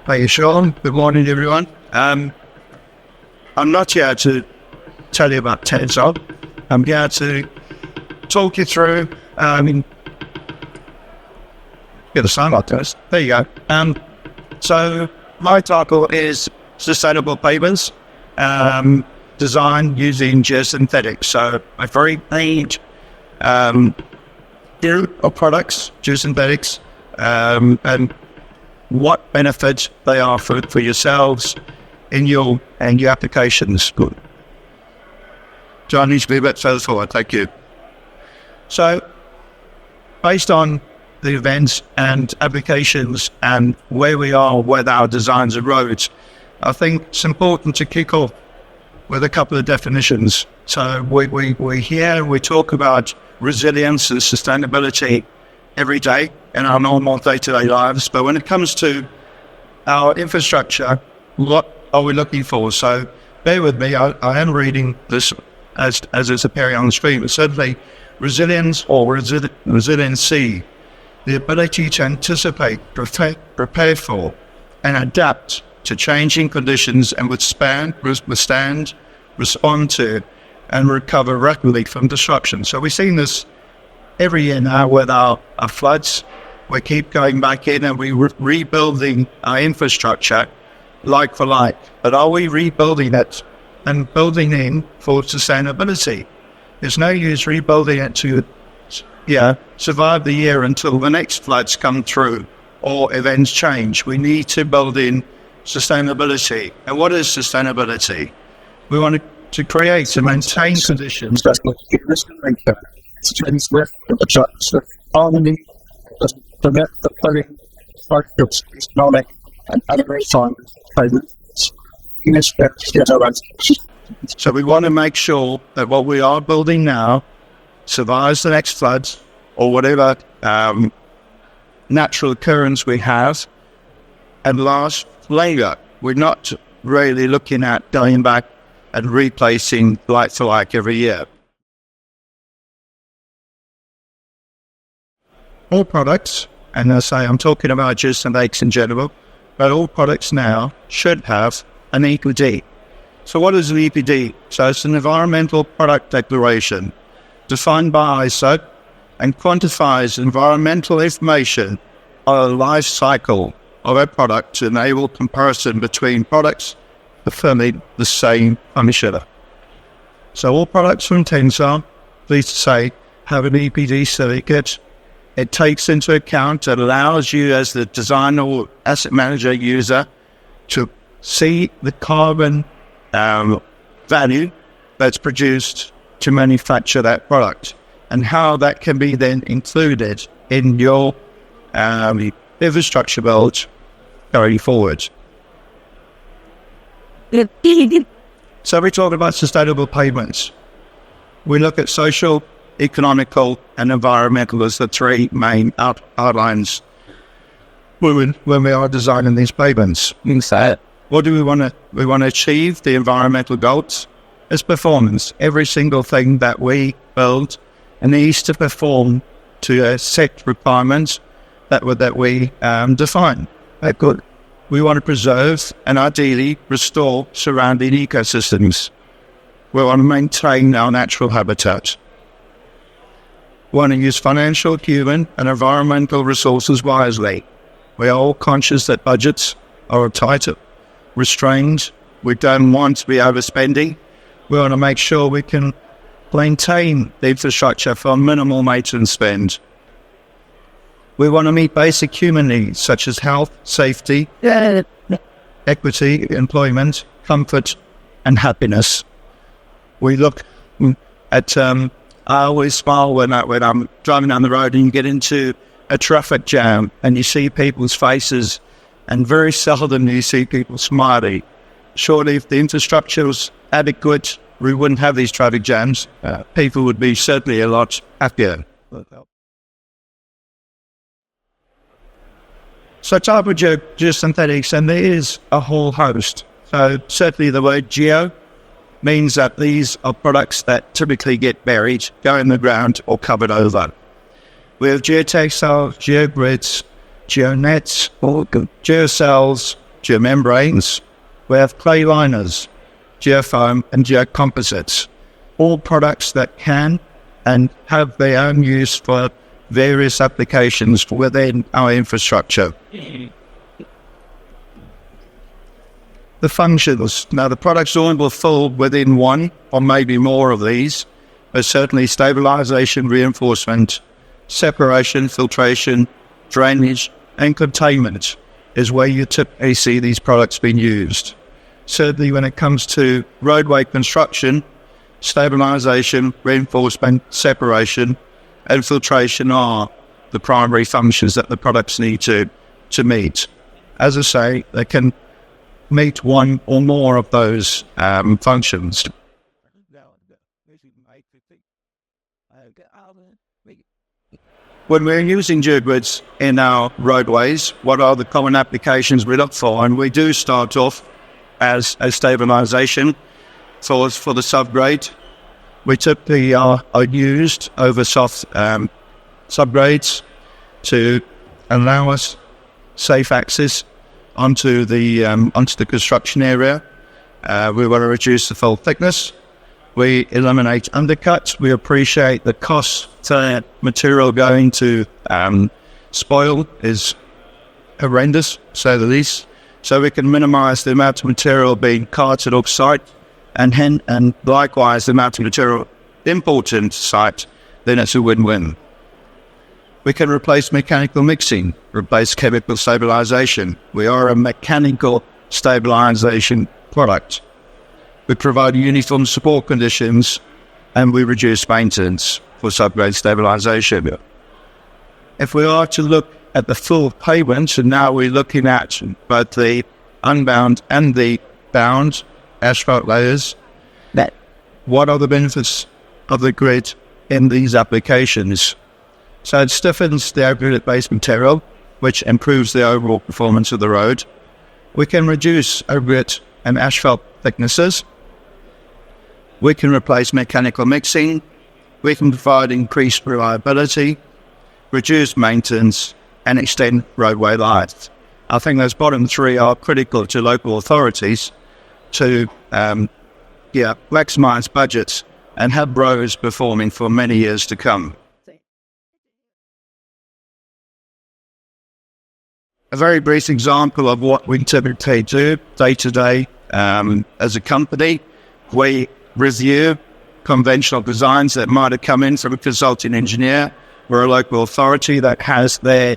Thank you, Sean. Good morning, everyone. I'm not here to tell you about Tensar. I'm here to talk you through, get a sign like this. There you go. So my title is Sustainable Pavements, Design using Geosynthetics. So a very neat group of products, Geosynthetics, and what benefits they are for yourselves in your applications. Good. John needs to be a bit further forward. Thank you. So, based on the events and applications and where we are with our designs of roads, I think it's important to kick off with a couple of definitions. So we talk about resilience and sustainability every day in our normal day-to-day lives, but when it comes to our infrastructure, what are we looking for? So bear with me, I am reading this as it's appearing on the screen, but certainly resilience or resiliency, the ability to anticipate, prepare for, and adapt to changing conditions and withstand, respond to, and recover rapidly from disruption. So we've seen this every year now with our floods. We keep going back in and we're rebuilding our infrastructure like for like. But are we rebuilding it and building in for sustainability? There's no use rebuilding it to survive the year until the next floods come through or events change. We need to build in sustainability. And what is sustainability? We want to create and maintain conditions that prevent the flooding, hardships, economic, and other signs of So we want to make sure that what we are building now survives the next floods or whatever natural occurrence we have and lasts later. We're not really looking at going back and replacing like for like every year. All products, and I say I'm talking about geosynthetics in general, but all products now should have an EPD. So what is an EPD? So it's an environmental product declaration defined by ISO and quantifies environmental information on the life cycle of a product to enable comparison between products performing the same function. So all products from Tensar, pleased to say, have an EPD certificate. It takes into account, it allows you as the designer or asset manager user to see the carbon value that's produced to manufacture that product and how that can be then included in your infrastructure build going forward. So we talk about sustainable pavements. We look at social, economical, and environmental as the three main outlines when we are designing these pavements. What do we want to? We want to achieve the environmental goals as performance. Every single thing that we build needs to perform to a set requirements that we define. Good. We want to preserve and ideally restore surrounding ecosystems. We want to maintain our natural habitat. We want to use financial, human, and environmental resources wisely. We are all conscious that budgets are tight, restrained. We don't want to be overspending. We want to make sure we can maintain the infrastructure for minimal maintenance spend. We want to meet basic human needs such as health, safety, equity, employment, comfort, and happiness. We look at I always smile when I'm driving down the road and you get into a traffic jam and you see people's faces, and very seldom you see people smiling. Surely if the infrastructure was adequate, we wouldn't have these traffic jams. People would be certainly a lot happier. So type of geosynthetics, and there is a whole host. So certainly the word geo means that these are products that typically get buried, go in the ground or covered over. We have geotextiles, geogrids, geonets, geocells, geomembranes, we have clay liners, geofoam and geocomposites, all products that can and have their own use for various applications within our infrastructure. The functions. Now, the products all will fall within one or maybe more of these, but certainly stabilization, reinforcement, separation, filtration, drainage, and containment is where you typically see these products being used. Certainly when it comes to roadway construction, stabilization, reinforcement, separation, and filtration are the primary functions that the products need to meet. As I say, they can meet one or more of those functions. When we're using geogrids in our roadways, what are the common applications we look for? And we do start off as a stabilization for the subgrade. We typically are used over soft subgrades to allow us safe access onto the construction area. We want to reduce the fall thickness. We eliminate undercuts. We appreciate the cost to material going to spoil is horrendous, to say the least. So we can minimize the amount of material being carted off site, and likewise the amount of material imported into site. Then it's a win-win. We can replace mechanical mixing, replace chemical stabilization. We are a mechanical stabilization product. We provide uniform support conditions, and we reduce maintenance for subgrade stabilization. If we are to look at the full pavement, and now we're looking at both the unbound and the bound asphalt layers, what are the benefits of the grid in these applications? So it stiffens the aggregate-based material, which improves the overall performance of the road. We can reduce aggregate and asphalt thicknesses. We can replace mechanical mixing. We can provide increased reliability, reduce maintenance, and extend roadway life. I think those bottom three are critical to local authorities to maximize budgets and have roads performing for many years to come. A very brief example of what we typically do day to day as a company. We review conventional designs that might have come in from a consulting engineer or a local authority that has their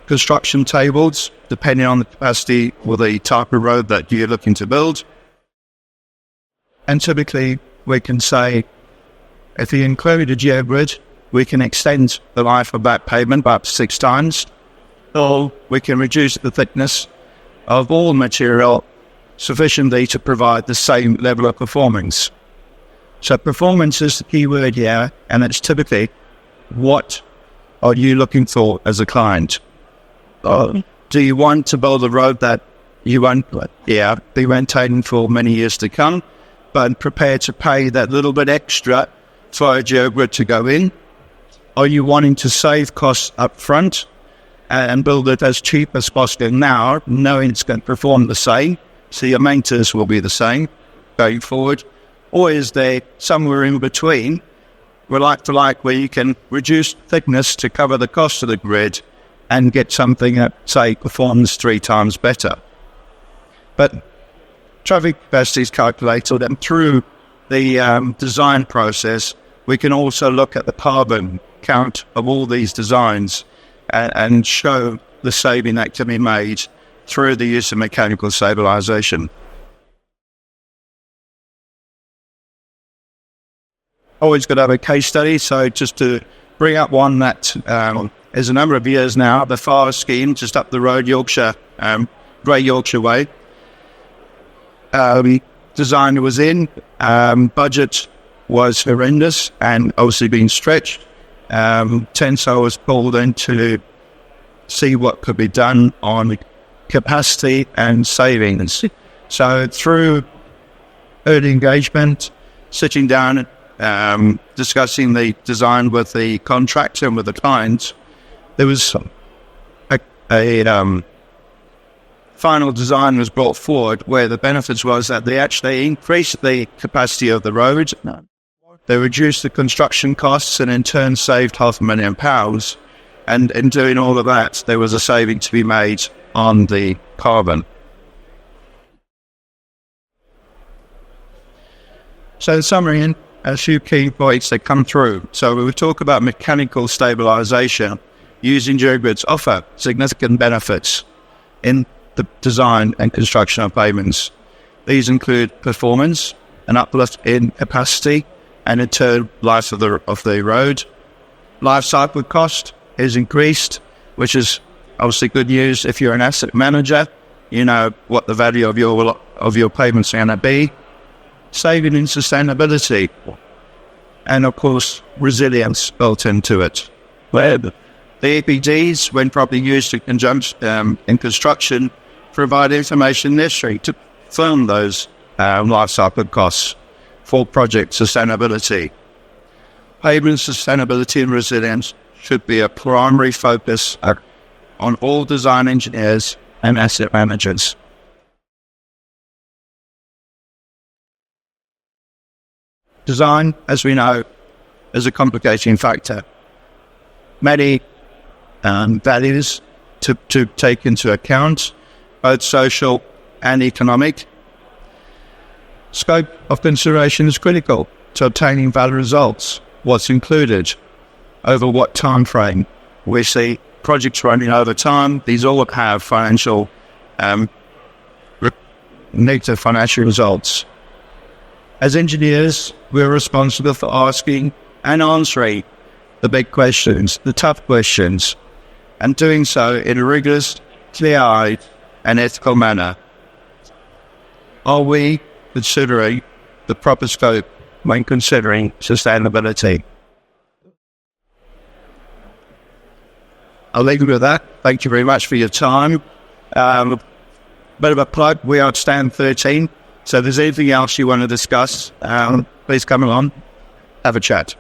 construction tables, depending on the capacity or the type of road that you're looking to build. And typically we can say, if you include a geogrid, we can extend the life of that pavement by up to 6 times, or we can reduce the thickness of all material sufficiently to provide the same level of performance. So performance is the key word here, and it's typically what are you looking for as a client? Do you want to build a road that you won't be maintaining for many years to come, but prepared to pay that little bit extra for a geogrid to go in? Are you wanting to save costs up front and build it as cheap as possible now, knowing it's going to perform the same, so your maintenance will be the same going forward? Or is there somewhere in between, like to like, where you can reduce thickness to cover the cost of the grid and get something that, say, performs 3 times better? But traffic capacity is calculated, and through the design process, we can also look at the carbon count of all these designs and show the saving that can be made through the use of mechanical stabilization. Always got to have a case study, so just to bring up one that is a number of years now, the Fire scheme just up the road, Yorkshire, Great Yorkshire Way. Design was in, budget was horrendous and obviously being stretched. Tensar was pulled in to see what could be done on capacity and savings. So through early engagement, sitting down, discussing the design with the contractor and with the client, there was a final design was brought forward where the benefits was that they actually increased the capacity of the road. They reduced the construction costs and in turn saved £500,000. And in doing all of that, there was a saving to be made on the carbon. So in summary, a few key points that come through. So we talk about mechanical stabilization. Using geogrids offer significant benefits in the design and construction of pavements. These include performance, an uplift in capacity, and in turn life of the road. Life cycle cost is increased, which is obviously good news. If you're an asset manager, you know what the value of your payments are going to be. Saving in sustainability, and of course resilience built into it. The EPDs, when properly used in conjunction in construction, provide information necessary to firm those life cycle costs for project sustainability. Pavement sustainability and resilience should be a primary focus on all design engineers and asset managers. Design, as we know, is a complicating factor. Many values to take into account, both social and economic. Scope of consideration is critical to obtaining valid results. What's included, over what time frame. We see projects running over time. These all have negative financial results. As engineers, we're responsible for asking and answering the big questions, the tough questions, and doing so in a rigorous, clear-eyed, and ethical manner. Are we considering the proper scope when considering sustainability? I'll leave you with that. Thank you very much for your time. Bit of a plug, we are at stand 13. So if there's anything else you want to discuss, please come along, have a chat.